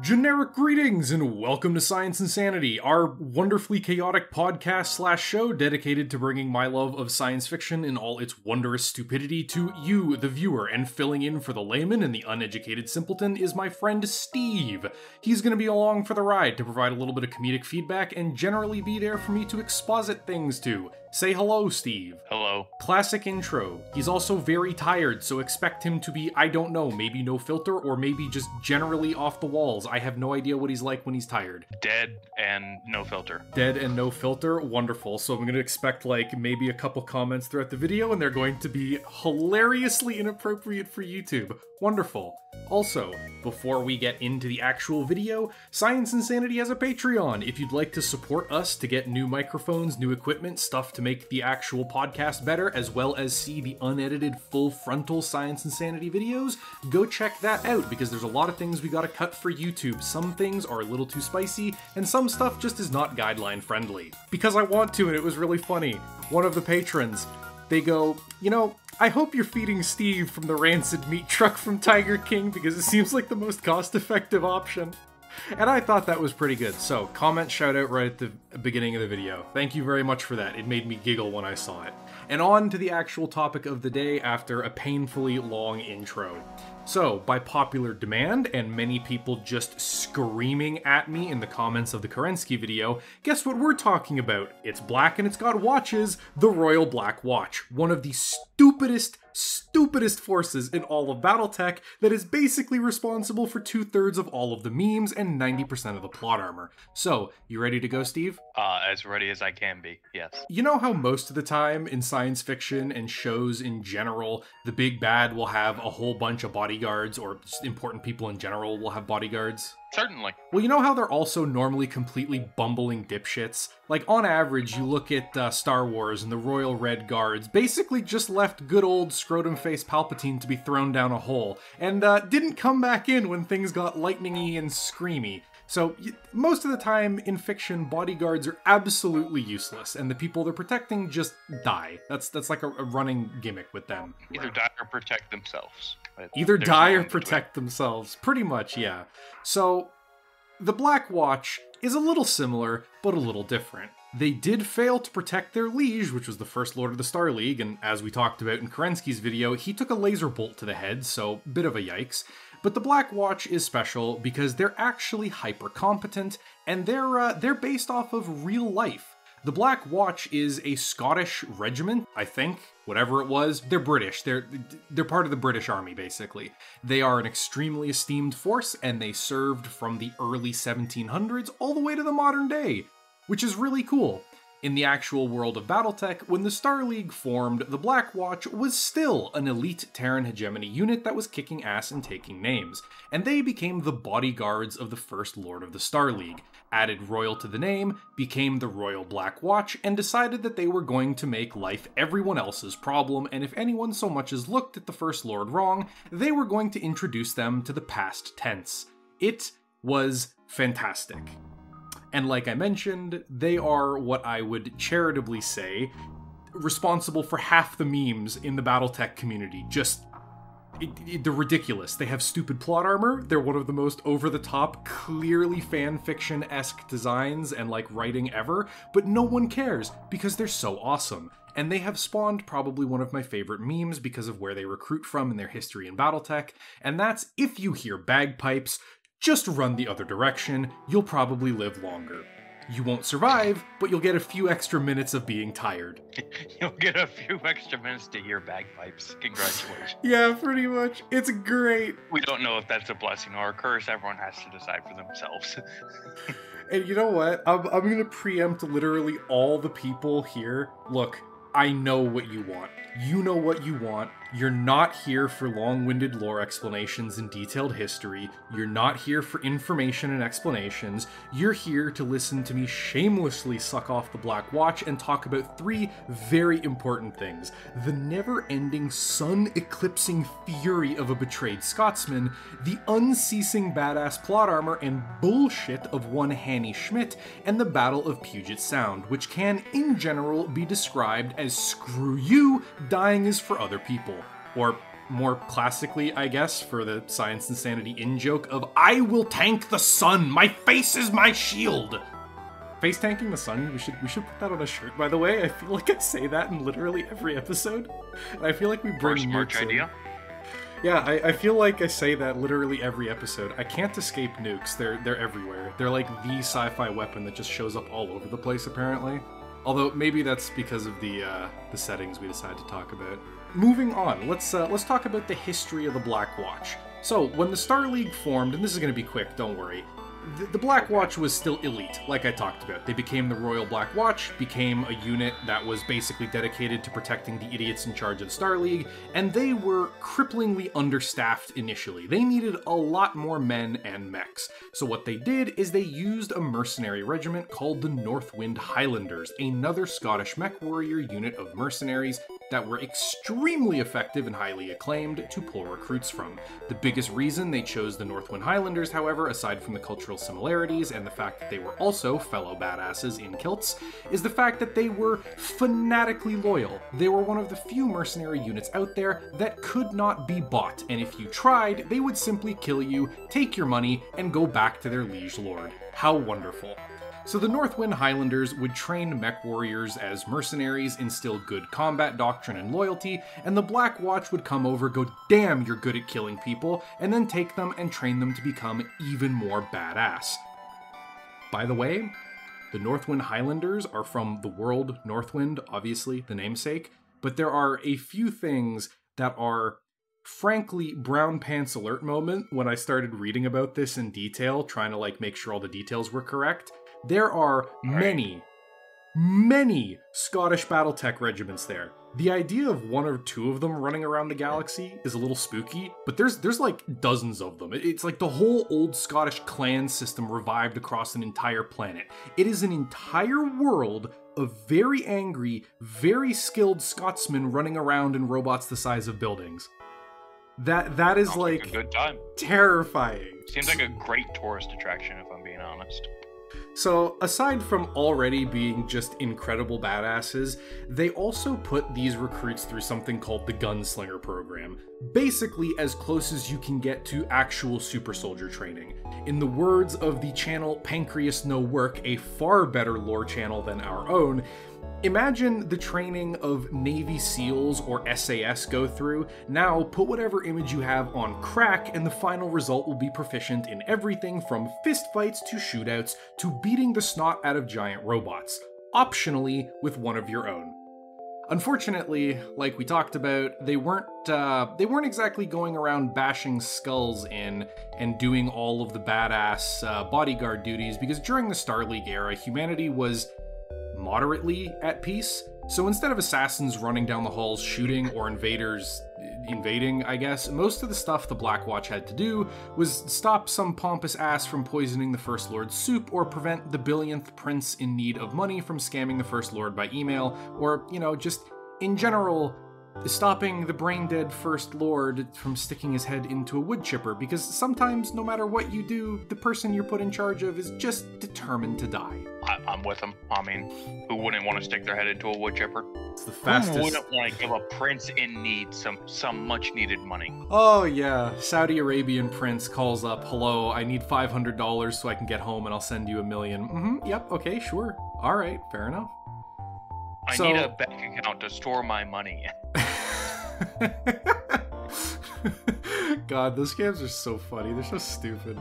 Generic greetings and welcome to Science Insanity, our wonderfully chaotic podcast / show dedicated to bringing my love of science fiction in all its wondrous stupidity to you, the viewer, and filling in for the layman and the uneducated simpleton is my friend Steve. He's going to be along for the ride to provide a little bit of comedic feedback and generally be there for me to exposit things to. Say hello, Steve. Hello. Classic intro. He's also very tired, so expect him to be, I don't know, maybe no filter, or maybe just generally off the walls. I have no idea what he's like when he's tired. Dead and no filter. Dead and no filter? Wonderful. So I'm going to expect, maybe a couple comments throughout the video, and they're going to be hilariously inappropriate for YouTube. Wonderful. Also, before we get into the actual video, Science Insanity has a Patreon. If you'd like to support us to get new microphones, new equipment, stuff to make the actual podcast better, as well as see the unedited full frontal Science Insanity videos, go check that out, because there's a lot of things we gotta cut for YouTube. Some things are a little too spicy, and some stuff just is not guideline friendly. Because I want to, and it was really funny. One of the patrons, they go, I hope you're feeding Steve from the rancid meat truck from Tiger King because it seems like the most cost-effective option. And I thought that was pretty good. So, comment, shout out right at the beginning of the video. Thank you very much for that. It made me giggle when I saw it. And on to the actual topic of the day after a painfully long intro. So, by popular demand, and many people just screaming at me in the comments of the Kerensky video, guess what we're talking about? It's black and it's got watches, the Royal Black Watch. One of the stupidest forces in all of Battletech that is basically responsible for 2/3 of all of the memes and 90% of the plot armor. So, you ready to go, Steve? As ready as I can be, yes. You know how most of the time in science fiction and shows in general, the big bad will have a whole bunch of bodyguards, or just important people in general will have bodyguards? Certainly. Well, you know how they're also normally completely bumbling dipshits? Like, on average, you look at Star Wars and the Royal Red Guards basically just left good old scrotum-faced Palpatine to be thrown down a hole, and didn't come back in when things got lightning-y and screamy. So, most of the time in fiction, bodyguards are absolutely useless, and the people they're protecting just die. That's like a running gimmick with them. Either die or protect themselves. Either die or protect themselves. Pretty much, yeah. So, the Black Watch is a little similar, but a little different. They did fail to protect their liege, which was the First Lord of the Star League, and as we talked about in Kerensky's video, he took a laser bolt to the head, so bit of a yikes. But the Black Watch is special because they're actually hyper-competent, and they're based off of real life. The Black Watch is a Scottish regiment, I think, whatever it was. They're British. They're part of the British Army, basically. They are an extremely esteemed force, and they served from the early 1700s all the way to the modern day, which is really cool. In the actual world of Battletech, when the Star League formed, the Black Watch was still an elite Terran hegemony unit that was kicking ass and taking names, and they became the bodyguards of the First Lord of the Star League, added royal to the name, became the Royal Black Watch, and decided that they were going to make life everyone else's problem, and if anyone so much as looked at the First Lord wrong, they were going to introduce them to the past tense. It was fantastic. And like I mentioned, they are what I would charitably say responsible for half the memes in the Battletech community. They're ridiculous. They have stupid plot armor. They're one of the most over-the-top, clearly fanfiction-esque designs and writing ever, but no one cares because they're so awesome. And they have spawned probably one of my favorite memes because of where they recruit from in their history in Battletech, and that's if you hear bagpipes, just run the other direction, you'll probably live longer. You won't survive, but you'll get a few extra minutes of being tired. You'll get a few extra minutes to hear bagpipes. Congratulations. Yeah, pretty much. It's great. We don't know if that's a blessing or a curse. Everyone has to decide for themselves. And you know what? I'm going to preempt literally all the people here. Look, I know what you want. You know what you want. You're not here for long-winded lore explanations and detailed history. You're not here for information and explanations. You're here to listen to me shamelessly suck off the Black Watch and talk about 3 very important things. The never-ending, sun-eclipsing fury of a betrayed Scotsman, the unceasing badass plot armor and bullshit of one Hanny Schmidt, and the Battle of Puget Sound, which can, in general, be described as screw you, dying is for other people. Or more classically, I guess, for the Science Insanity in-joke of, I will tank the sun, my face is my shield! Face tanking the sun, we should put that on a shirt, by the way. I feel like I say that in literally every episode. And I feel like we bring First merch idea. Yeah, I feel like I say that literally every episode. I can't escape nukes. They're everywhere. They're like the sci-fi weapon that just shows up all over the place, apparently. Although maybe that's because of the settings we decided to talk about. Moving on, let's talk about the history of the Black Watch. So, when the Star League formed, and this is going to be quick, don't worry, the Black Watch was still elite, like I talked about. They became the Royal Black Watch, became a unit that was basically dedicated to protecting the idiots in charge of the Star League, and they were cripplingly understaffed initially. They needed a lot more men and mechs. So what they did is they used a mercenary regiment called the Northwind Highlanders, another Scottish mech warrior unit of mercenaries that were extremely effective and highly acclaimed to pull recruits from. The biggest reason they chose the Northwind Highlanders, however, aside from the cultural similarities and the fact that they were also fellow badasses in kilts, is the fact that they were fanatically loyal. They were one of the few mercenary units out there that could not be bought, and if you tried, they would simply kill you, take your money, and go back to their liege lord. How wonderful. So the Northwind Highlanders would train mech warriors as mercenaries, instill good combat doctrine and loyalty, and the Black Watch would come over, go, damn, you're good at killing people, and then take them and train them to become even more badass. By the way, the Northwind Highlanders are from the world Northwind, obviously, the namesake, but there are a few things that are frankly brown pants alert moment when I started reading about this in detail, trying to make sure all the details were correct. There are many Scottish Battletech regiments there. The idea of one or two of them running around the galaxy is a little spooky, but there's like dozens of them. It's like the whole old Scottish clan system revived across an entire planet. It is an entire world of very angry, very skilled Scotsmen running around in robots the size of buildings. That is like a good time. Terrifying. Seems like a great tourist attraction, if I'm being honest. So, aside from already being just incredible badasses, they also put these recruits through something called the Gunslinger program. Basically, as close as you can get to actual super soldier training. In the words of the channel Pancreas No Work, a far better lore channel than our own, imagine the training of Navy SEALs or SAS go through. Now, put whatever image you have on crack, and the final result will be proficient in everything from fistfights to shootouts to beating the snot out of giant robots, optionally with one of your own. Unfortunately, like we talked about, they weren't exactly going around bashing skulls in and doing all of the badass bodyguard duties, because during the Star League era, humanity was moderately at peace. So instead of assassins running down the halls shooting or invaders invading, I guess, most of the stuff the Black Watch had to do was stop some pompous ass from poisoning the First Lord's soup, or prevent the billionth prince in need of money from scamming the First Lord by email, or, just in general, stopping the brain-dead First Lord from sticking his head into a wood chipper, because sometimes, no matter what you do, the person you're put in charge of is just determined to die. I'm with him. I mean, who wouldn't want to stick their head into a wood chipper? It's the fastest. Who wouldn't want to give a prince in need some much-needed money? Oh, yeah. Saudi Arabian prince calls up, hello, I need $500 so I can get home and I'll send you $1 million. Yep, okay, sure. All right, fair enough. I need a bank account to store my money. God, those games are so funny. They're so stupid.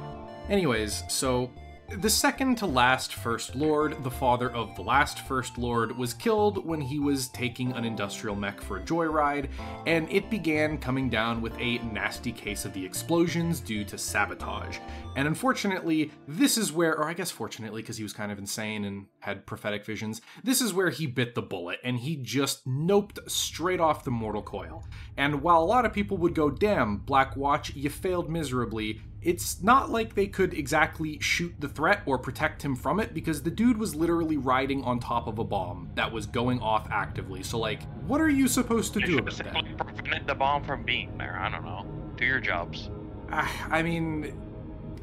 Anyways, so the second to last First Lord, the father of the last First Lord, was killed when he was taking an industrial mech for a joyride, and it began coming down with a nasty case of the explosions due to sabotage. And unfortunately, this is where, or I guess fortunately, because he was kind of insane and had prophetic visions, this is where he bit the bullet, and he just noped straight off the mortal coil. And while a lot of people would go, damn, Black Watch, you failed miserably, it's not like they could exactly shoot the threat or protect him from it, because the dude was literally riding on top of a bomb that was going off actively. So, what are you supposed to do about that? Simply prevent the bomb from being there. I don't know. Do your jobs. I mean,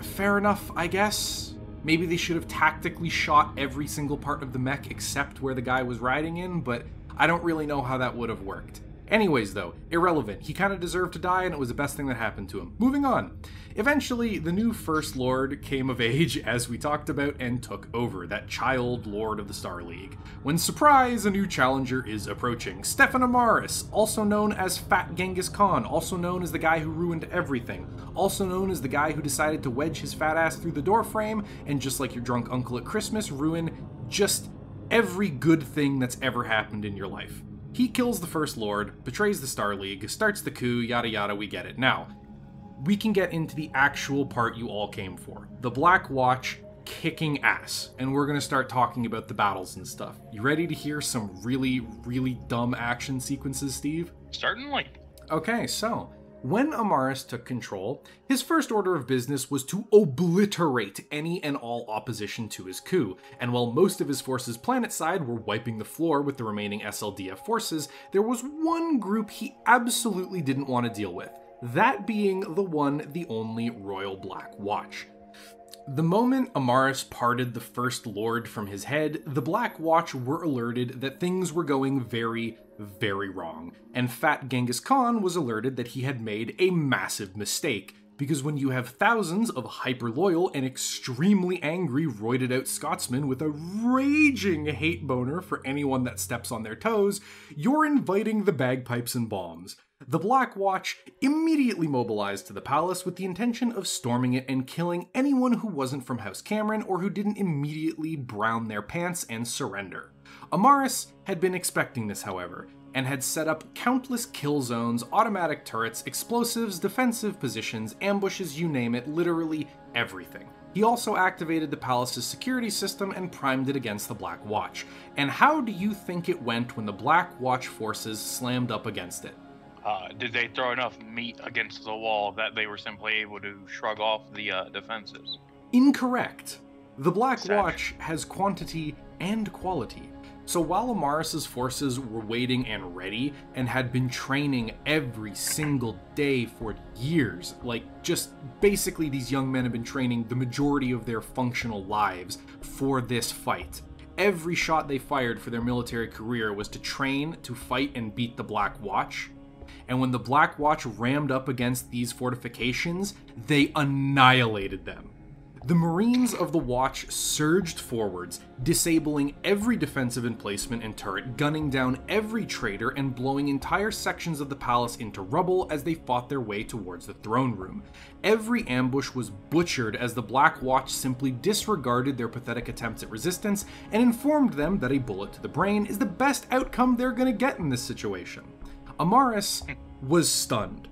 fair enough, I guess. Maybe they should have tactically shot every single part of the mech except where the guy was riding in, but I don't really know how that would have worked. Anyways though, irrelevant. He kind of deserved to die and it was the best thing that happened to him. Moving on. Eventually, the new First Lord came of age, as we talked about, and took over, that child lord of the Star League. When, surprise, a new challenger is approaching. Stefan Amaris, also known as Fat Genghis Khan, also known as the guy who ruined everything, also known as the guy who decided to wedge his fat ass through the doorframe, and just like your drunk uncle at Christmas, ruin just every good thing that's ever happened in your life. He kills the First Lord, betrays the Star League, starts the coup, yada yada, we get it. Now, we can get into the actual part you all came for. The Black Watch kicking ass. And we're gonna start talking about the battles and stuff. You ready to hear some really, really dumb action sequences, Steve? Certainly. Okay, so when Amaris took control, his first order of business was to obliterate any and all opposition to his coup. And while most of his forces planetside were wiping the floor with the remaining SLDF forces, there was one group he absolutely didn't want to deal with. That being the one, the only Royal Black Watch. The moment Amaris parted the First Lord from his head, the Black Watch were alerted that things were going very, very wrong. And Fat Genghis Khan was alerted that he had made a massive mistake. Because when you have thousands of hyper-loyal and extremely angry roided-out Scotsmen with a raging hate boner for anyone that steps on their toes, you're inviting the bagpipes and bombs. The Black Watch immediately mobilized to the palace with the intention of storming it and killing anyone who wasn't from House Cameron or who didn't immediately brown their pants and surrender. Amaris had been expecting this, however, and had set up countless kill zones, automatic turrets, explosives, defensive positions, ambushes, you name it, literally everything. He also activated the palace's security system and primed it against the Black Watch. And how do you think it went when the Black Watch forces slammed up against it? Did they throw enough meat against the wall that they were simply able to shrug off the defenses? Incorrect. The Black Watch has quantity and quality. So while Amaris' forces were waiting and ready and had been training every single day for years, like just basically these young men have been training the majority of their functional lives for this fight. Every shot they fired for their military career was to train to fight and beat the Black Watch. And when the Black Watch rammed up against these fortifications, they annihilated them. The Marines of the Watch surged forwards, disabling every defensive emplacement and turret, gunning down every traitor, and blowing entire sections of the palace into rubble as they fought their way towards the throne room. Every ambush was butchered as the Black Watch simply disregarded their pathetic attempts at resistance and informed them that a bullet to the brain is the best outcome they're gonna get in this situation. Amaris was stunned.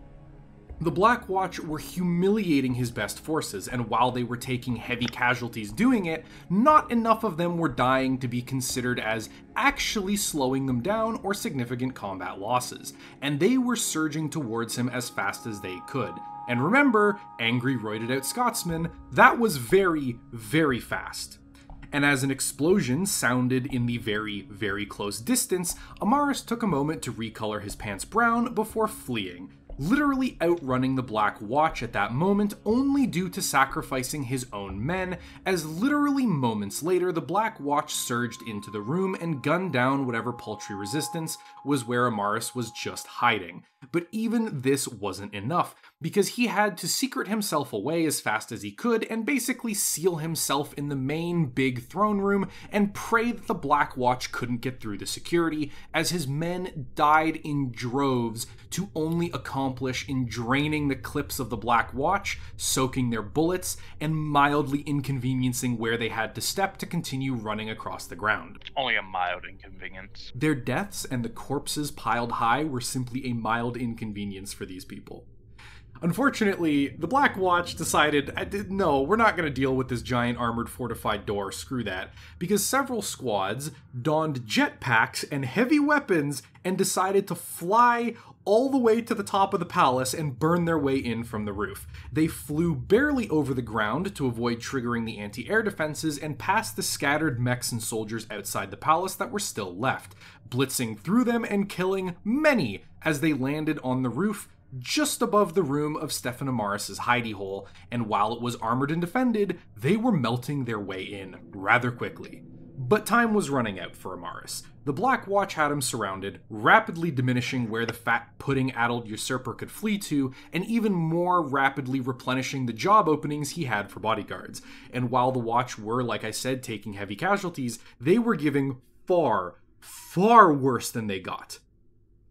The Black Watch were humiliating his best forces, and while they were taking heavy casualties doing it, not enough of them were dying to be considered as actually slowing them down or significant combat losses, and they were surging towards him as fast as they could. And remember, angry roided out Scotsman, that was very, very fast. And as an explosion sounded in the very, very close distance, Amaris took a moment to recolor his pants brown before fleeing, literally outrunning the Black Watch at that moment only due to sacrificing his own men, as literally moments later the Black Watch surged into the room and gunned down whatever paltry resistance was where Amaris was just hiding. But even this wasn't enough, because he had to secret himself away as fast as he could and basically seal himself in the main big throne room and pray that the Black Watch couldn't get through the security, as his men died in droves to only accomplish in draining the clips of the Black Watch, soaking their bullets, and mildly inconveniencing where they had to step to continue running across the ground. Only a mild inconvenience. Their deaths and the corpses piled high were simply a mild inconvenience for these people. Unfortunately, the Black Watch decided, no, we're not going to deal with this giant armored fortified door, screw that, because several squads donned jetpacks and heavy weapons and decided to fly all the way to the top of the palace and burn their way in from the roof. They flew barely over the ground to avoid triggering the anti-air defenses and past the scattered mechs and soldiers outside the palace that were still left, blitzing through them and killing many as they landed on the roof just above the room of Stefan Amaris' hidey hole, and while it was armored and defended, they were melting their way in rather quickly. But time was running out for Amaris. The Black Watch had him surrounded, rapidly diminishing where the fat pudding-addled usurper could flee to, and even more rapidly replenishing the job openings he had for bodyguards. And while the Watch were, like I said, taking heavy casualties, they were giving far, far worse than they got.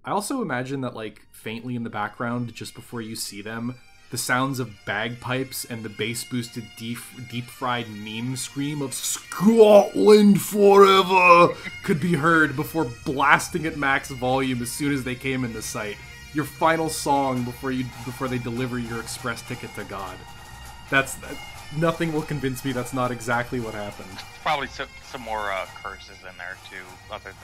I also imagine that, like, faintly in the background, just before you see them, the sounds of bagpipes and the bass-boosted deep-fried meme scream of "Scotland forever" could be heard before blasting at max volume as soon as they came into sight. Your final song before they deliver your express ticket to God. Nothing will convince me that's not exactly what happened. Probably some more curses in there too, other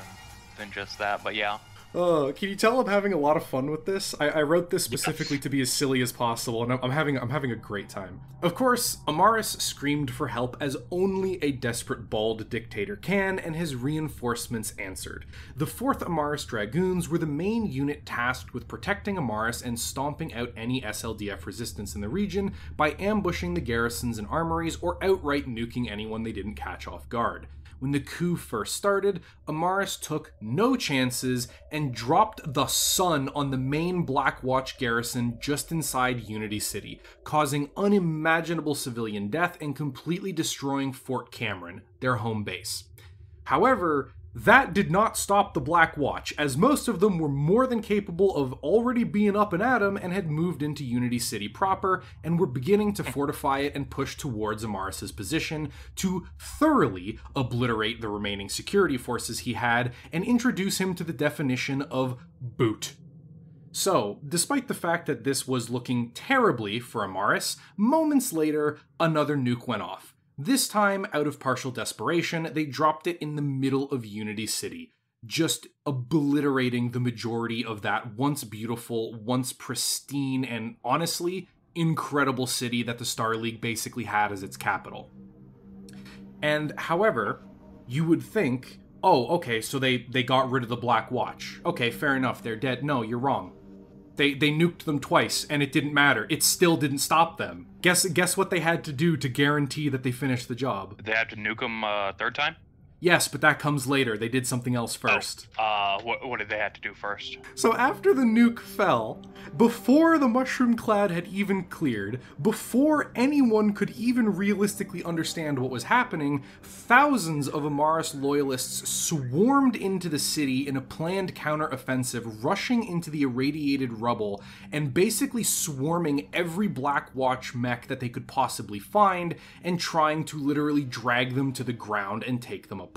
than just that. But yeah. Can you tell I'm having a lot of fun with this? I wrote this specifically to be as silly as possible, and I'm having a great time. Of course, Amaris screamed for help as only a desperate bald dictator can, and his reinforcements answered. The 4th Amaris Dragoons were the main unit tasked with protecting Amaris and stomping out any SLDF resistance in the region by ambushing the garrisons and armories or outright nuking anyone they didn't catch off guard. When the coup first started, Amaris took no chances and dropped the sun on the main Black Watch garrison just inside Unity City, causing unimaginable civilian death and completely destroying Fort Cameron, their home base. However, that did not stop the Black Watch, as most of them were more than capable of already being up and at 'em and had moved into Unity City proper and were beginning to fortify it and push towards Amaris' position to thoroughly obliterate the remaining security forces he had and introduce him to the definition of boot. So, despite the fact that this was looking terribly for Amaris, moments later, another nuke went off. This time, out of partial desperation, they dropped it in the middle of Unity City, just obliterating the majority of that once beautiful, once pristine, and honestly, incredible city that the Star League basically had as its capital. And, however, you would think, oh, okay, so they got rid of the Black Watch. Okay, fair enough, they're dead. No, you're wrong. They nuked them twice, and it didn't matter. It still didn't stop them. Guess what they had to do to guarantee that they finished the job? Did they have to nuke them a third time? Yes, but that comes later. They did something else first. What did they have to do first? So after the nuke fell, before the mushroom cloud had even cleared, before anyone could even realistically understand what was happening, thousands of Amaris loyalists swarmed into the city in a planned counter-offensive, rushing into the irradiated rubble and basically swarming every Black Watch mech that they could possibly find and trying to literally drag them to the ground and take them apart.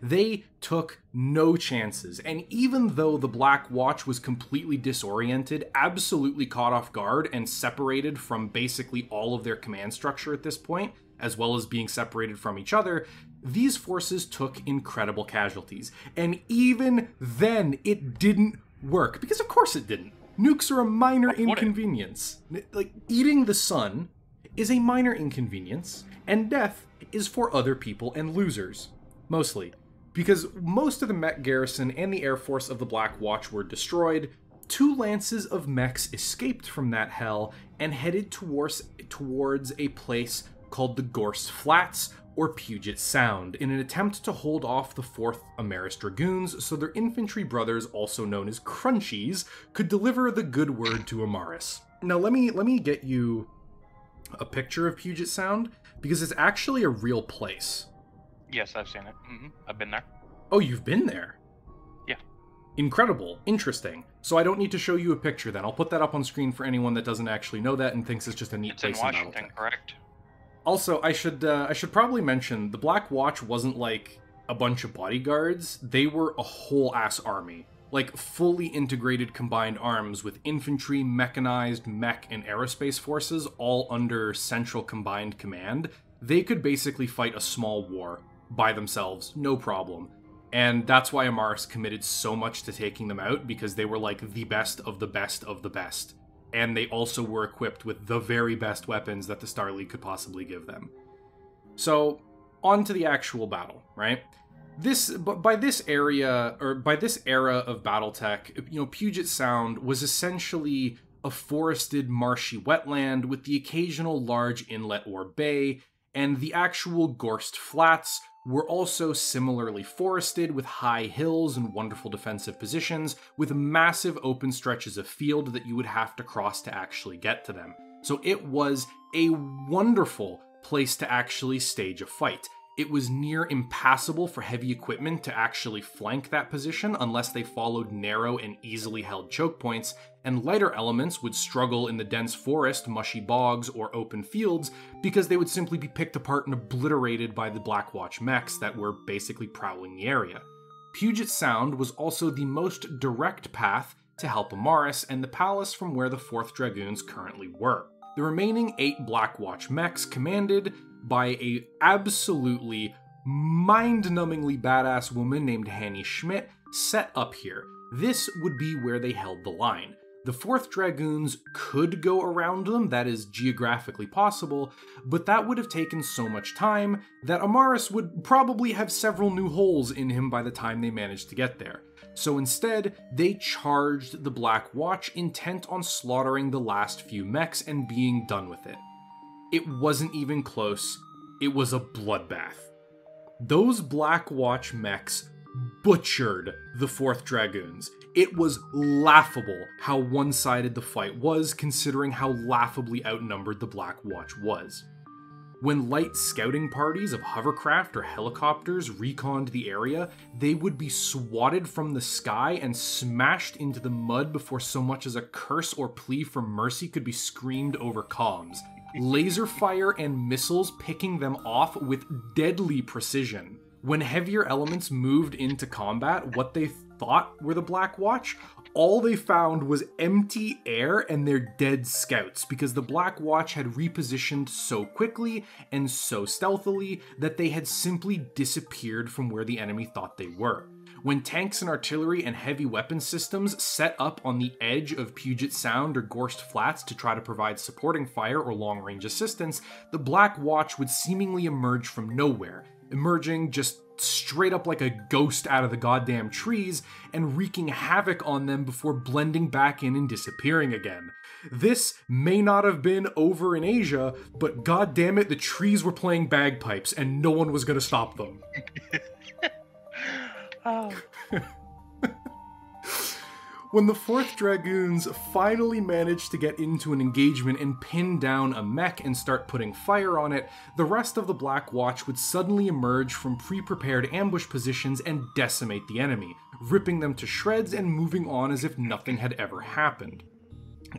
They took no chances, and even though the Black Watch was completely disoriented, absolutely caught off guard, and separated from basically all of their command structure at this point, as well as being separated from each other, these forces took incredible casualties. And even then, it didn't work, because of course it didn't. Nukes are a minor inconvenience. Like, eating the sun is a minor inconvenience, and death is for other people and losers. Mostly. Because most of the mech garrison and the air force of the Black Watch were destroyed, 2 lances of mechs escaped from that hell and headed towards a place called the Gorse Flats, or Puget Sound, in an attempt to hold off the 4th Amaris Dragoons so their infantry brothers, also known as Crunchies, could deliver the good word to Amaris. Now let me get you a picture of Puget Sound, because it's actually a real place. Yes, I've seen it. I've been there. Oh, you've been there? Yeah. Incredible. Interesting. So I don't need to show you a picture then. I'll put that up on screen for anyone that doesn't actually know that and thinks it's just a neat place in Washington, Battletech. Correct? Also, I should probably mention, the Black Watch wasn't like a bunch of bodyguards. They were a whole-ass army. Like, fully integrated combined arms with infantry, mechanized, mech, and aerospace forces all under central combined command. They could basically fight a small war by themselves, no problem. And that's why Amaris committed so much to taking them out, because they were like the best of the best of the best. And they also were equipped with the very best weapons that the Star League could possibly give them. So, on to the actual battle, right? By this era of Battletech, Puget Sound was essentially a forested, marshy wetland with the occasional large inlet or bay, and the actual Gorst Flats were also similarly forested with high hills and wonderful defensive positions, with massive open stretches of field that you would have to cross to actually get to them. So it was a wonderful place to actually stage a fight. It was near impassable for heavy equipment to actually flank that position unless they followed narrow and easily held choke points, and lighter elements would struggle in the dense forest, mushy bogs, or open fields because they would simply be picked apart and obliterated by the Blackwatch mechs that were basically prowling the area. Puget Sound was also the most direct path to help Amaris and the palace from where the 4th Dragoons currently were. The remaining 8 Blackwatch mechs, commanded by a absolutely mind-numbingly badass woman named Hanny Schmidt, set up here. This would be where they held the line. The 4th Dragoons could go around them, that is geographically possible, but that would have taken so much time that Amaris would probably have several new holes in him by the time they managed to get there. So instead, they charged the Black Watch, intent on slaughtering the last few mechs and being done with it. It wasn't even close. It was a bloodbath. Those Black Watch mechs butchered the 4th Dragoons. It was laughable how one-sided the fight was, considering how laughably outnumbered the Black Watch was. When light scouting parties of hovercraft or helicopters reconned the area, they would be swatted from the sky and smashed into the mud before so much as a curse or plea for mercy could be screamed over comms. Laser fire and missiles picking them off with deadly precision. When heavier elements moved into combat, what they thought were the Black Watch, all they found was empty air and their dead scouts, because the Black Watch had repositioned so quickly and so stealthily that they had simply disappeared from where the enemy thought they were. When tanks and artillery and heavy weapon systems set up on the edge of Puget Sound or Gorst Flats to try to provide supporting fire or long-range assistance, the Black Watch would seemingly emerge from nowhere, emerging just straight up like a ghost out of the goddamn trees and wreaking havoc on them before blending back in and disappearing again. This may not have been over in Asia, but goddammit, the trees were playing bagpipes and no one was gonna stop them. Oh. When the 4th Dragoons finally managed to get into an engagement and pin down a mech and start putting fire on it, the rest of the Black Watch would suddenly emerge from pre-prepared ambush positions and decimate the enemy, ripping them to shreds and moving on as if nothing had ever happened.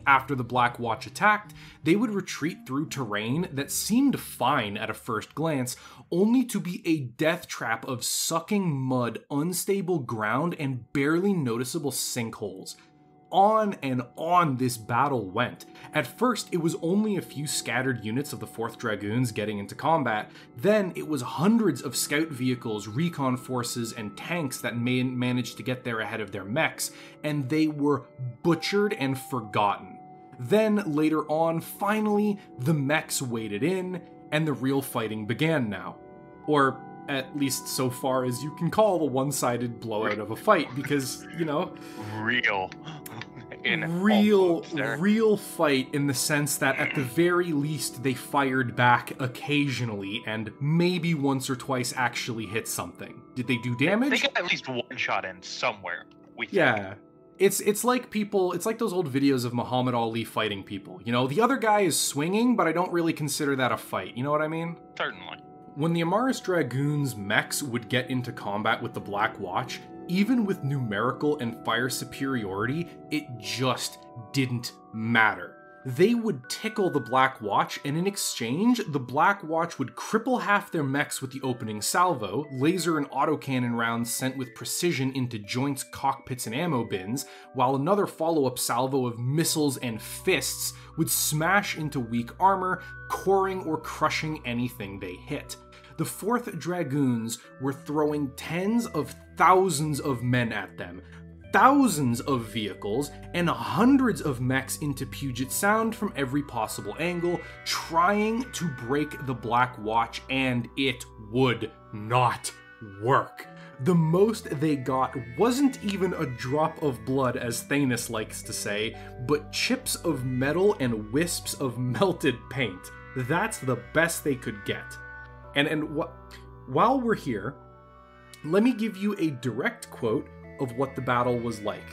After the Black Watch attacked, they would retreat through terrain that seemed fine at a first glance, only to be a death trap of sucking mud, unstable ground, and barely noticeable sinkholes. On and on this battle went. At first, it was only a few scattered units of the 4th Dragoons getting into combat. Then it was hundreds of scout vehicles, recon forces, and tanks that managed to get there ahead of their mechs, and they were butchered and forgotten. Then, later on, finally, the mechs waded in, and the real fighting began now. Or, at least so far as you can call the one-sided blowout of a fight, because, you know... Real fight in the sense that at the very least they fired back occasionally and maybe once or twice actually hit something. Did they do damage? They got at least one shot in somewhere. Yeah. It's like those old videos of Muhammad Ali fighting people. You know, the other guy is swinging, but I don't really consider that a fight. You know what I mean? Certainly. When the Amaris Dragoons mechs would get into combat with the Black Watch, even with numerical and fire superiority, it just didn't matter. They would tickle the Black Watch, and in exchange, the Black Watch would cripple half their mechs with the opening salvo, laser and autocannon rounds sent with precision into joints, cockpits, and ammo bins, while another follow-up salvo of missiles and fists would smash into weak armor, coring or crushing anything they hit. The 4th Dragoons were throwing tens of thousands of men at them, thousands of vehicles, and hundreds of mechs into Puget Sound from every possible angle, trying to break the Black Watch, and it would not work. The most they got wasn't even a drop of blood, as Thanos likes to say, but chips of metal and wisps of melted paint. That's the best they could get. While we're here, let me give you a direct quote of what the battle was like.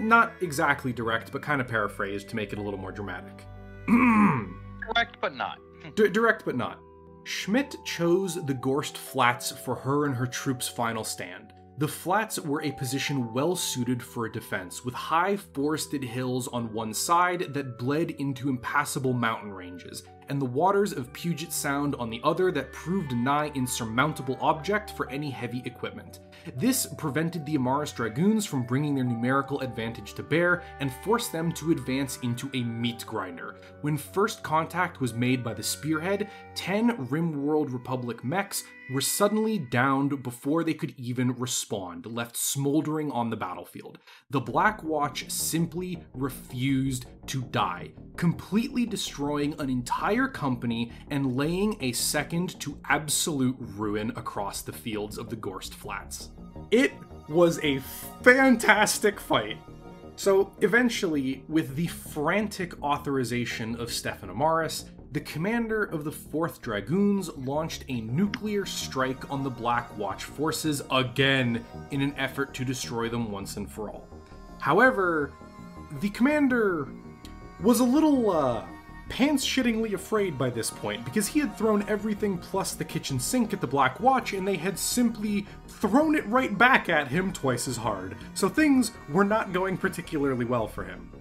Not exactly direct, but kind of paraphrased to make it a little more dramatic. Direct, but not. Direct, but not. Schmidt chose the Gorst Flats for her and her troops' final stand. The flats were a position well suited for a defense, with high forested hills on one side that bled into impassable mountain ranges, and the waters of Puget Sound on the other that proved a nigh insurmountable object for any heavy equipment. This prevented the Amaris Dragoons from bringing their numerical advantage to bear and forced them to advance into a meat grinder. When first contact was made by the spearhead, 10 Rimworld Republic mechs were suddenly downed before they could even respond, left smoldering on the battlefield. The Black Watch simply refused to die, completely destroying an entire company and laying a second to absolute ruin across the fields of the Gorst Flats. It was a fantastic fight. So eventually, with the frantic authorization of Stefan Amaris, the commander of the 4th Dragoons launched a nuclear strike on the Black Watch forces again in an effort to destroy them once and for all. However, the commander was a little pants-shittingly afraid by this point, because he had thrown everything plus the kitchen sink at the Black Watch, and they had simply thrown it right back at him twice as hard. So things were not going particularly well for him.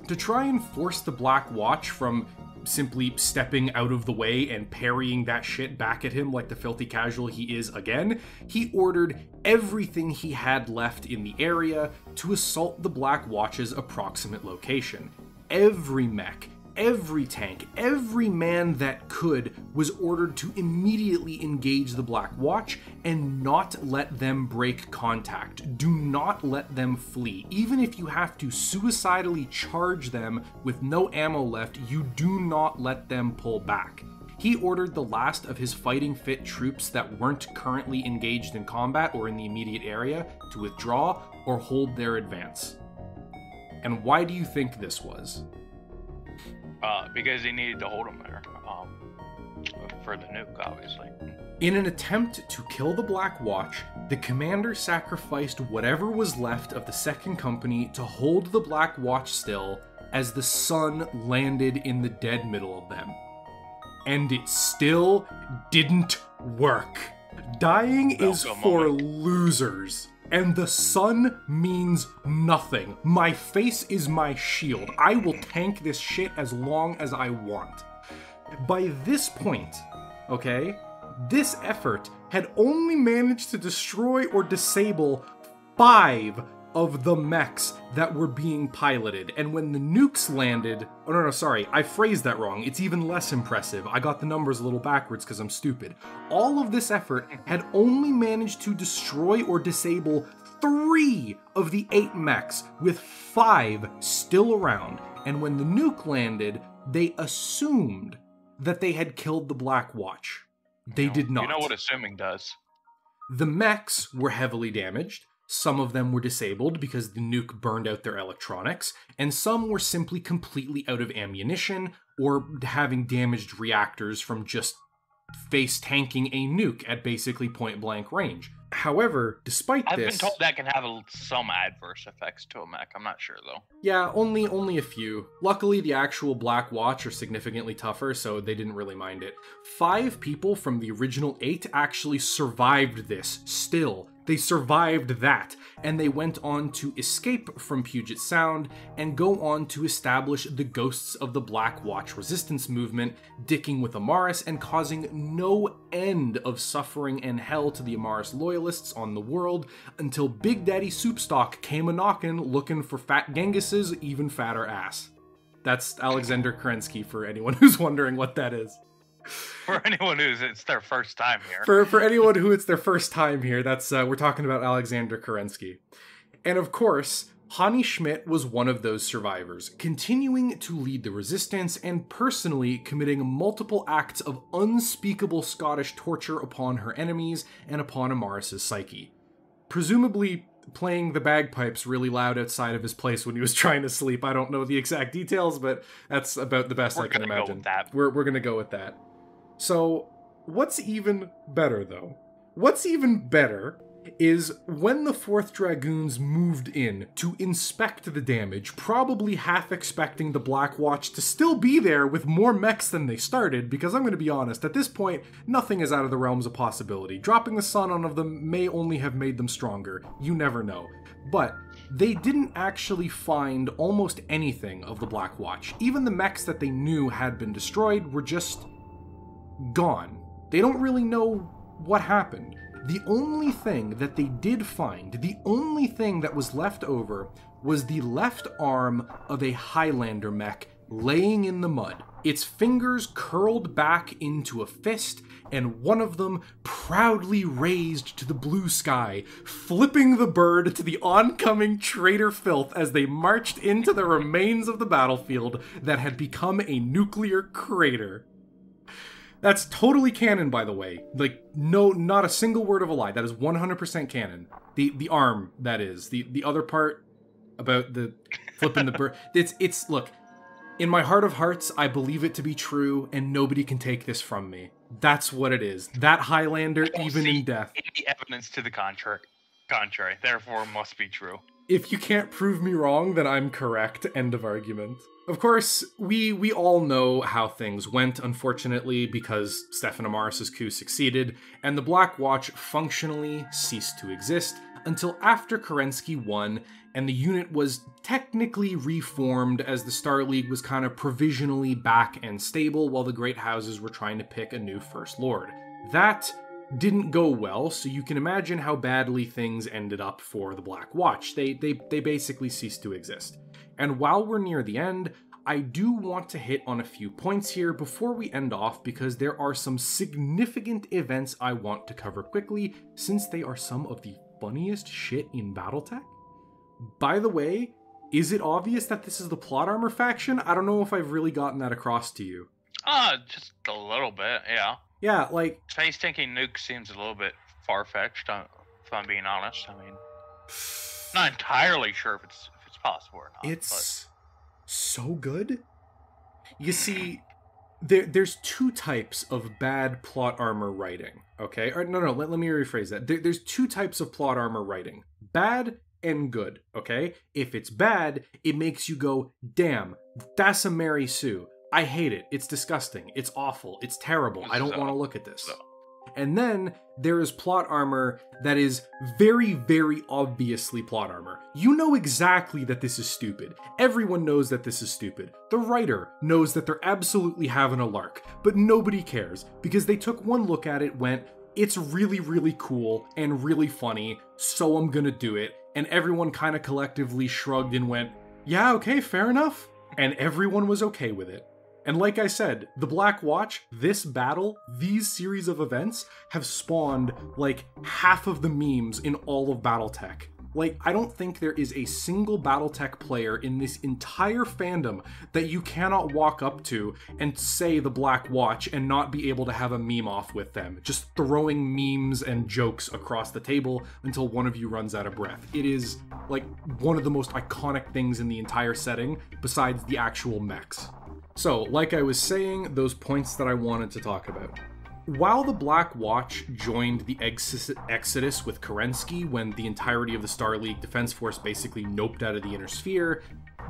To try and force the Black Watch from simply stepping out of the way and parrying that shit back at him like the filthy casual he is again, he ordered everything he had left in the area to assault the Black Watch's approximate location. Every mech, every tank, every man that could was ordered to immediately engage the Black Watch and not let them break contact. Do not let them flee. Even if you have to suicidally charge them with no ammo left, you do not let them pull back. He ordered the last of his fighting fit troops that weren't currently engaged in combat or in the immediate area to withdraw or hold their advance. And why do you think this was? Because he needed to hold him there, for the nuke, obviously. In an attempt to kill the Black Watch, the commander sacrificed whatever was left of the 2nd Company to hold the Black Watch still as the sun landed in the dead middle of them. And it still didn't work. Dying is for losers. And the sun means nothing. My face is my shield. I will tank this shit as long as I want. By this point, okay, this effort had only managed to destroy or disable 5 of the mechs that were being piloted. And when the nukes landed... Oh, no, sorry. I phrased that wrong. It's even less impressive. I got the numbers a little backwards because I'm stupid. All of this effort had only managed to destroy or disable 3 of the 8 mechs, with 5 still around. And when the nuke landed, they assumed that they had killed the Black Watch. They did not. You know what assuming does. The mechs were heavily damaged. Some of them were disabled because the nuke burned out their electronics, and some were simply completely out of ammunition or having damaged reactors from just face tanking a nuke at basically point blank range. However, despite this... I've been told that can have some adverse effects to a mech. I'm not sure, though. Yeah, only a few. Luckily, the actual Black Watch are significantly tougher, so they didn't really mind it. 5 people from the original 8 actually survived this, still. They survived that, and they went on to escape from Puget Sound and go on to establish the Ghosts of the Black Watch resistance movement, dicking with Amaris and causing no end of suffering and hell to the Amaris loyalists on the world until Big Daddy Soupstock came a-knockin' looking for Fat Genghis's even fatter ass. That's Alexander Kerensky, for anyone who's wondering what that is. For anyone who's it's their first time here. For anyone who it's their first time here, that's we're talking about Alexander Kerensky. And of course, Hani Schmidt was one of those survivors, continuing to lead the resistance and personally committing multiple acts of unspeakable Scottish torture upon her enemies and upon Amaris' psyche. Presumably playing the bagpipes really loud outside of his place when he was trying to sleep. I don't know the exact details, but that's about the best I can imagine. We're gonna go with that. So, What's even better, though? What's even better is when the 4th Dragoons moved in to inspect the damage, probably half expecting the Black Watch to still be there with more mechs than they started, because I'm going to be honest, at this point, nothing is out of the realms of possibility. Dropping the sun on them may only have made them stronger. You never know. But they didn't actually find almost anything of the Black Watch. Even the mechs that they knew had been destroyed were just gone. They don't really know what happened. The only thing that they did find, the only thing that was left over, was the left arm of a Highlander mech laying in the mud. Its fingers curled back into a fist, and one of them proudly raised to the blue sky, flipping the bird to the oncoming traitor filth as they marched into the remains of the battlefield that had become a nuclear crater. That's totally canon, by the way. Like, no, not a single word of a lie. That is 100% canon. The arm, that is. The other part about the flipping the bird. It's, look, in my heart of hearts, I believe it to be true, and nobody can take this from me. That's what it is. That Highlander, even in death. Any evidence to the contrary, therefore must be true. If you can't prove me wrong, then I'm correct. End of argument. Of course, we all know how things went, unfortunately, because Stefan Amaris' coup succeeded, and the Black Watch functionally ceased to exist until after Kerensky won, and the unit was technically reformed as the Star League was kind of provisionally back and stable while the Great Houses were trying to pick a new First Lord. That didn't go well, so you can imagine how badly things ended up for the Black Watch. They basically ceased to exist. And while we're near the end, I do want to hit on a few points here before we end off, because there are some significant events I want to cover quickly, since they are some of the funniest shit in Battletech. By the way, is it obvious that this is the plot armor faction? I don't know if I've really gotten that across to you. Just a little bit, yeah. Yeah, like... Space tanking nuke seems a little bit far-fetched, if I'm being honest. I mean, not entirely sure if it's possible or not. It's so good. You see, there's two types of bad plot armor writing, okay? Or no, let me rephrase that. There's two types of plot armor writing. Bad and good, okay? If it's bad, it makes you go, damn, that's a Mary Sue. I hate it. It's disgusting. It's awful. It's terrible. I don't want to look at this. And then there is plot armor that is very, very obviously plot armor. You know exactly that this is stupid. Everyone knows that this is stupid. The writer knows that they're absolutely having a lark, but nobody cares because they took one look at it, went, it's really, really cool and really funny, so I'm gonna do it. And everyone kind of collectively shrugged and went, yeah, okay, fair enough. And everyone was okay with it. And like I said, the Black Watch, this battle, these series of events have spawned like half of the memes in all of Battletech. Like, I don't think there is a single Battletech player in this entire fandom that you cannot walk up to and say the Black Watch and not be able to have a meme off with them. Just throwing memes and jokes across the table until one of you runs out of breath. It is like one of the most iconic things in the entire setting besides the actual mechs. So, like I was saying, those points that I wanted to talk about. While the Black Watch joined the Exodus with Kerensky when the entirety of the Star League Defense Force basically noped out of the Inner Sphere,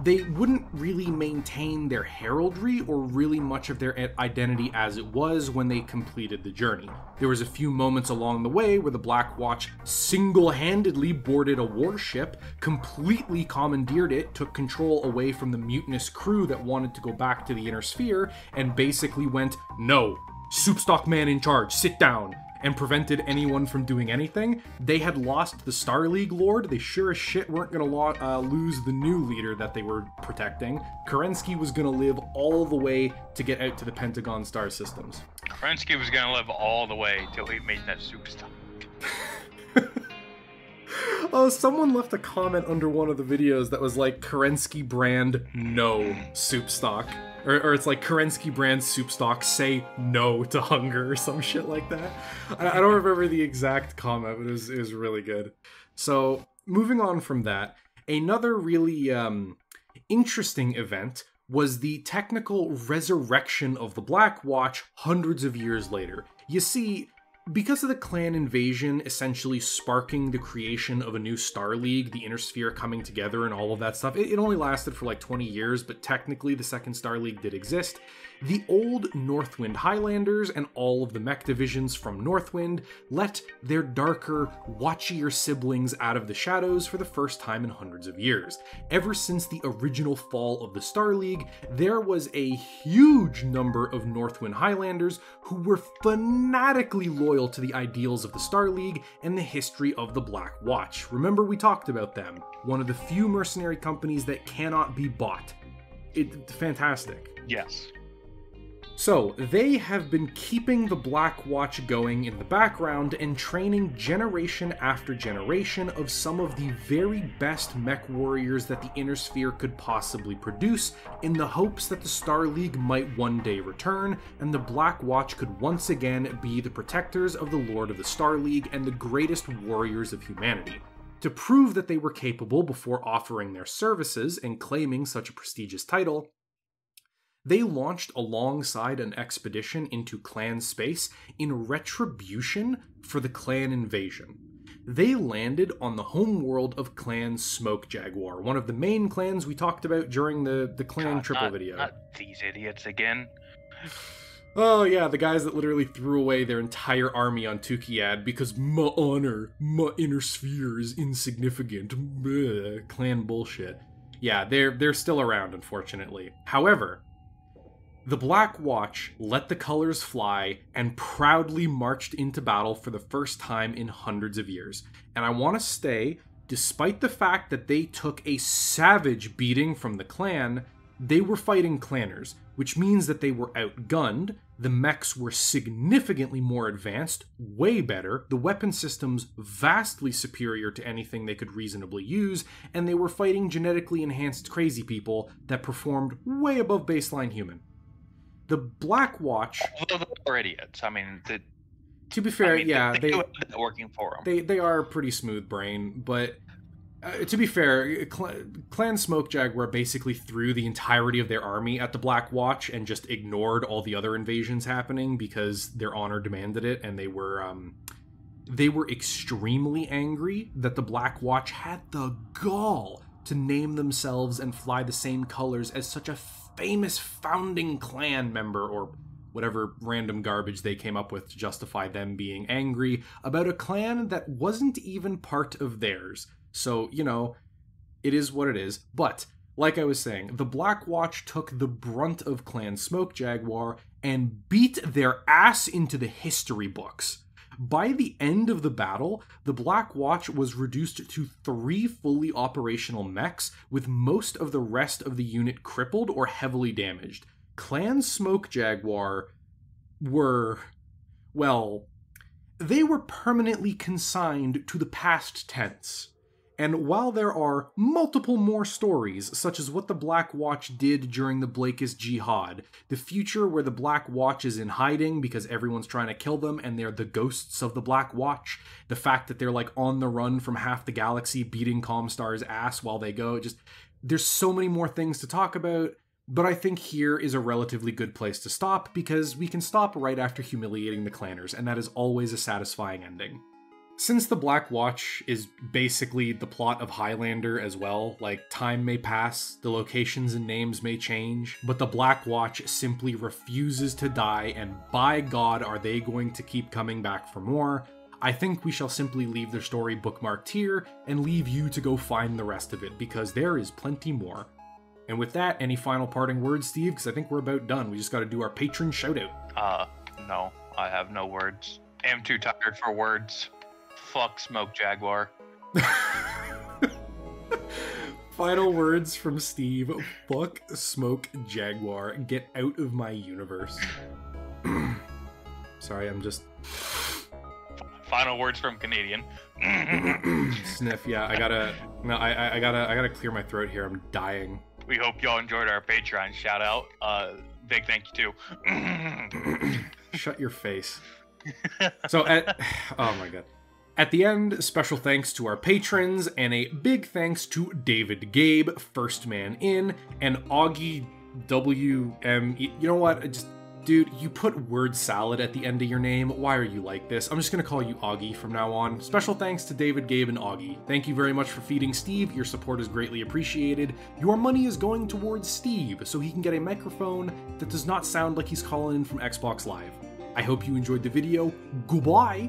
they wouldn't really maintain their heraldry or really much of their identity as it was when they completed the journey. There was a few moments along the way where the Black Watch single-handedly boarded a warship, completely commandeered it, took control away from the mutinous crew that wanted to go back to the Inner Sphere, and basically went, no, Soupstock man in charge, sit down, and prevented anyone from doing anything. They had lost the Star League Lord. They sure as shit weren't going to lose the new leader that they were protecting. Kerensky was going to live all the way to get out to the Pentagon star systems. Kerensky was going to live all the way till he made that Soupstock. Oh, someone left a comment under one of the videos that was like, Kerensky brand, no Soupstock. Or it's like, Kerensky brand Soupstock, say no to hunger, or some shit like that. I don't remember the exact comment, but it was really good. So, moving on from that, another really interesting event was the technical resurrection of the Black Watch hundreds of years later. You see, because of the clan invasion essentially sparking the creation of a new Star League, the Inner Sphere coming together and all of that stuff, it only lasted for like 20 years, but technically the second Star League did exist. The old Northwind Highlanders and all of the mech divisions from Northwind let their darker, watchier siblings out of the shadows for the first time in hundreds of years. Ever since the original fall of the Star League, there was a huge number of Northwind Highlanders who were fanatically loyal to the ideals of the Star League and the history of the Black Watch. Remember, we talked about them. One of the few mercenary companies that cannot be bought. It's fantastic. Yes. So, they have been keeping the Black Watch going in the background and training generation after generation of some of the very best mech warriors that the Inner Sphere could possibly produce, in the hopes that the Star League might one day return, and the Black Watch could once again be the protectors of the Lord of the Star League and the greatest warriors of humanity. To prove that they were capable before offering their services and claiming such a prestigious title, they launched alongside an expedition into clan space in retribution for the clan invasion. They landed on the homeworld of Clan Smoke Jaguar, one of the main clans we talked about during the clan triple video. Not these idiots again. Oh yeah, the guys that literally threw away their entire army on Puget because my honor, my inner sphere is insignificant. Bleh, clan bullshit. Yeah, they're still around, unfortunately. However, the Black Watch let the colors fly and proudly marched into battle for the first time in hundreds of years. And I want to say, despite the fact that they took a savage beating from the clan, they were fighting clanners, which means that they were outgunned, the mechs were significantly more advanced, way better, the weapon systems vastly superior to anything they could reasonably use, and they were fighting genetically enhanced crazy people that performed way above baseline human. The Black Watch... Although they're idiots. I mean, to be fair, yeah, they do it working for them. They are pretty smooth brain, but to be fair, Clan Smoke Jaguar basically threw the entirety of their army at the Black Watch and just ignored all the other invasions happening because their honor demanded it, and they were extremely angry that the Black Watch had the gall to name themselves and fly the same colors as such a famous founding clan member, or whatever random garbage they came up with to justify them being angry about a clan that wasn't even part of theirs. So, you know, it is what it is. But, like I was saying, the Black Watch took the brunt of Clan Smoke Jaguar and beat their ass into the history books. By the end of the battle, the Black Watch was reduced to 3 fully operational mechs, with most of the rest of the unit crippled or heavily damaged. Clan Smoke Jaguar were, well, they were permanently consigned to the past tense. And while there are multiple more stories, such as what the Black Watch did during the Blakist Jihad, the future where the Black Watch is in hiding because everyone's trying to kill them and they're the ghosts of the Black Watch, the fact that they're like on the run from half the galaxy beating Comstar's ass while they go, just, there's so many more things to talk about, but I think here is a relatively good place to stop because we can stop right after humiliating the clanners, and that is always a satisfying ending. Since the Black Watch is basically the plot of Highlander as well, like, time may pass, the locations and names may change, but the Black Watch simply refuses to die, and by God are they going to keep coming back for more. I think we shall simply leave their story bookmarked here, and leave you to go find the rest of it, because there is plenty more. And with that, any final parting words, Steve? Because I think we're about done. We just gotta do our patron shoutout. No, I have no words. I'm too tired for words. Fuck Smoke Jaguar. Final words from Steve. Fuck Smoke Jaguar. Get out of my universe. Sorry, I'm just... Final words from Canadian. Sniff, yeah, I gotta clear my throat here. I'm dying. We hope y'all enjoyed our Patreon shout out. Big thank you too. Shut your face. So, oh my God. At the end, special thanks to our patrons, and a big thanks to David Gabe, First Man In, and Augie WM. You know what? Just Dude, you put word salad at the end of your name. Why are you like this? I'm just gonna call you Augie from now on. Special thanks to David, Gabe, and Augie. Thank you very much for feeding Steve. Your support is greatly appreciated. Your money is going towards Steve, so he can get a microphone that does not sound like he's calling in from Xbox Live. I hope you enjoyed the video. Goodbye!